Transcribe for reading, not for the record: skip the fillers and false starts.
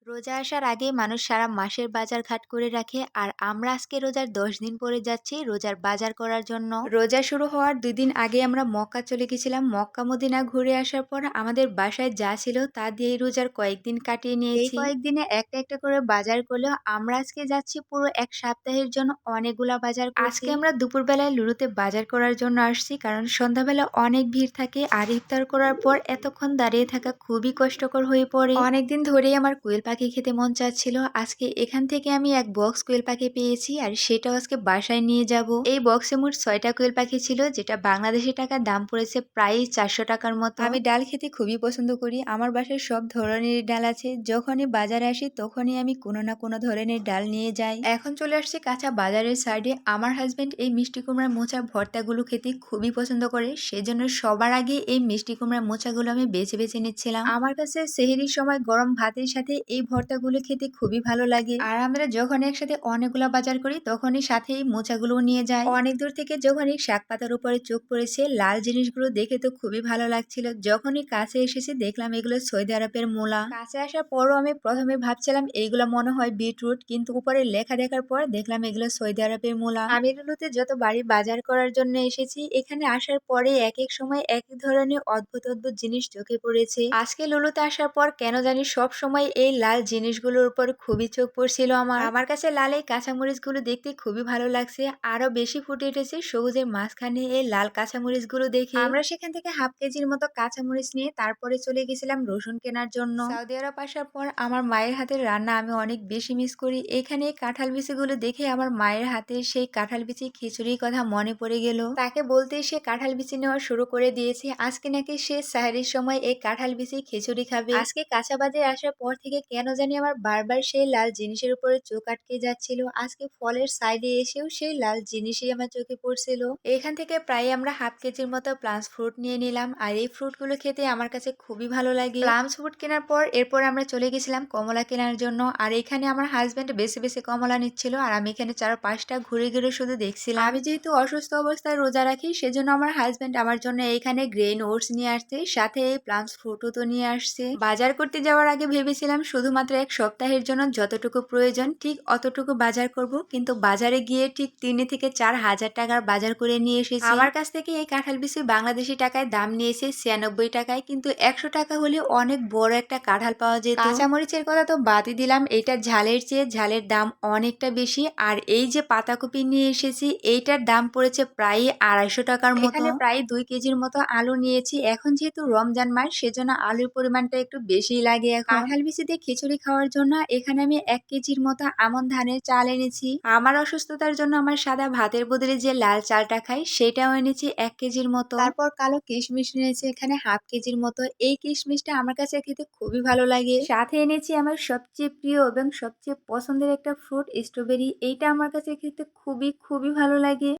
রোজা আসার আগে মানুষ সারা মাসের বাজার ঘাট করে রাখে আর আমরা আজকে রোজার 10 দিন পরে যাচ্ছি রোজার বাজার করার জন্য। রোজা শুরু হওয়ার 2 দিন আগে আমরা মক্কা চলে গেছিলাম। মক্কা মদিনা ঘুরে আসার পর আমাদের বাসায় যা ছিল তা দিয়েই রোজার কয়েকদিন কাটিয়ে নিয়েছি। এই কয়েকদিনে একটা একটা করে বাজার করলেও আমরা আজকে যাচ্ছি পুরো এক সপ্তাহের জন্য অনেকগুলা বাজার করতে। আজকে আমরা দুপুরবেলায় লুলুতে বাজার করার জন্য আসছি, কারণ সন্ধ্যাবেলা অনেক ভিড় থাকে আর ইফতার করার পর এতক্ষণ দাঁড়িয়ে থাকা খুবই কষ্টকর হয়ে পড়ে। অনেকদিন ধরেই আমার কোয়েল পাখি খেতে মন চাচ্ছিল। আজকে এখান থেকে আমি এক বক্স কোয়েল পাখি পেয়েছি আর সেটাও আজকে বাসায় নিয়ে যাব। এই বক্সে মোট 6টা কোয়েল পাখি ছিল, যেটা বাংলাদেশি টাকার দাম পড়েছে প্রায় 400 টাকার মতো। আমি ডাল খেতে খুবই পছন্দ করি। আমার বাসায় সব ধরনের ডাল আছে। যখনই বাজারে আসি তখনই আমি কোনো না কোনো ধরনের ডাল নিয়ে যাই। এখন চলে আসছি কাঁচা বাজারের সাইডে। আমার হাজবেন্ড এই মিষ্টি কুমড়ার মোচা ভর্তাগুলো খেতে খুবই পছন্দ করে, সেজন্য সবার আগে এই মিষ্টি কুমড়ার মোচাগুলো আমি বেছে বেছে নিচ্ছিলাম। আমার কাছে সেহরির সময় গরম ভাতের সাথে এই ভর্তাগুলো খেতে খুবই ভালো লাগে। আর আমরা যখন একসাথে অনেকগুলো বাজার করি তখনই সাথে এই মোচাগুলো নিয়ে যাই। অনেক দূর থেকে যখনই শাক পাতার উপরে চোখ পড়েছে, লাল জিনিসগুলো দেখে তো খুবই ভালো লাগছিল। যখনই কাছে এসেছি দেখলাম এগুলো সৌদি আরবের মূলা। কাছে আসার পরও আমি প্রথমে ভাবছিলাম এইগুলো মনে হয় বিটরুট, কিন্তু উপরে লেখা দেখার পর দেখলাম এগুলো সৌদি আরবের মূলা। আমি লুলুতে যত বাড়ি বাজার করার জন্য এসেছি, এখানে আসার পরে এক এক সময় এক এক ধরনের অদ্ভুত অদ্ভুত জিনিস চোখে পড়েছে। আজকে লুলুতে আসার পর কেন জানি সব সময় এই লাল জিনিসগুলোর উপর খুবই চোখ পড়ছিল আমার কাছে লাল এই কাঁচামরিচগুলো দেখতে খুবই ভালো লাগছে। আরো বেশি ফুটে উঠেছে সবুজের মাঝখানে এই লাল কাঁচামরিচগুলো দেখে। আমরা সেখান থেকে হাফ কেজির মতো কাঁচামরিচ নিয়ে তারপরে চলে গেছিলাম রসুন কেনার জন্য। সৌদি আরব আসার পর আমার মায়ের হাতের রান্না আমি অনেক বেশি মিস করি। এখানে কাঁঠাল বিচিগুলো দেখে আমার মায়ের হাতের সেই কাঁঠাল বিচি খিচুড়ির কথা মনে পড়ে গেল। তাকে বলতেই সে কাঁঠাল বিচি নেওয়া শুরু করে দিয়েছে। আজকে নাকি সে সাহরির সময় এই কাঁঠাল বিচি খিচুড়ি খাবে। আজকে কাঁচা বাজারে আসার পর থেকে কেন জানি আমার বারবার সেই লাল জিনিসের উপরে চোখ আটকে যাচ্ছিল। আজকে ফলের সাইডে এসেও সেই লাল জিনিসই আমার চোখে পড়ছিল। এখান থেকে প্রায় আমরা হাফ কেজির মতো প্লামস ফ্রুট নিয়ে নিলাম, আর এই ফ্রুটগুলো খেতে আমার কাছে খুবই ভালো লাগে। প্লামস ফ্রুট কেনার পর এরপর আমরা চলে গেছিলাম কমলা কেনার জন্য। আর এখানে আমার হাজবেন্ড বেছে বেছে কমলা নিচ্ছিল আর আমি এখানে 4-5টা ঘুরে ঘুরে শুধু দেখছিলাম। আমি যেহেতু অসুস্থ অবস্থায় রোজা রাখি, সেজন্য আমার হাজবেন্ড আমার জন্য এইখানে গ্রেন ওটস নিয়ে আসছে, সাথে এই প্লামস ফ্রুটও তো নিয়ে আসছে। বাজার করতে যাওয়ার আগে ভেবেছিলাম শুধুমাত্র এক সপ্তাহের জন্য যতটুকু প্রয়োজন ঠিক অতটুকু বাজার করব, কিন্তু বাজারে গিয়ে ঠিক 3 থেকে 4 হাজার টাকার বাজার করে নিয়ে এসেছি। আমার কাছ থেকে এই কাঁঠাল বিচি বাংলাদেশি টাকায় দাম নিয়েছে 96 টাকায়, কিন্তু 100 টাকা হলে অনেক বড় একটা কাঁঠাল পাওয়া যেত। কাঁচামরিচের কথা তো বাদই দিলাম, এটা ঝালের চেয়ে ঝালের দাম অনেকটা বেশি। আর এই যে পাতাকপি নিয়ে এসেছি, এইটার দাম পড়েছে প্রায় 250 টাকার মতো। এখানে প্রায় 2 কেজির মতো আলু নিয়েছি। এখন যেহেতু রমজান মাস, সেজন্য আলুর পরিমাণটা একটু বেশি লাগে। এখন কাঁঠাল বিচি দিয়ে খিচুড়ি খাওয়ার জন্য এখানে আমি 1 কেজির মতো আমন ধানের চাল এনেছি। আমার অসুস্থতার জন্য আমার সাদা ভাতের বদলে যে লাল চালটা খাই সেটাও এনেছি 1 কেজির মতো। তারপর কালো কিশমিশ এনেছি এখানে হাফ কেজির মতো। এই কিশমিশটা আমার কাছে খেতে খুবই ভালো লাগে। সাথে এনেছি আমার সবচেয়ে প্রিয় এবং সবচেয়ে পছন্দের একটা ফ্রুট, স্ট্রবেরি। এইটা আমার কাছে খেতে খুবই খুবই ভালো লাগে।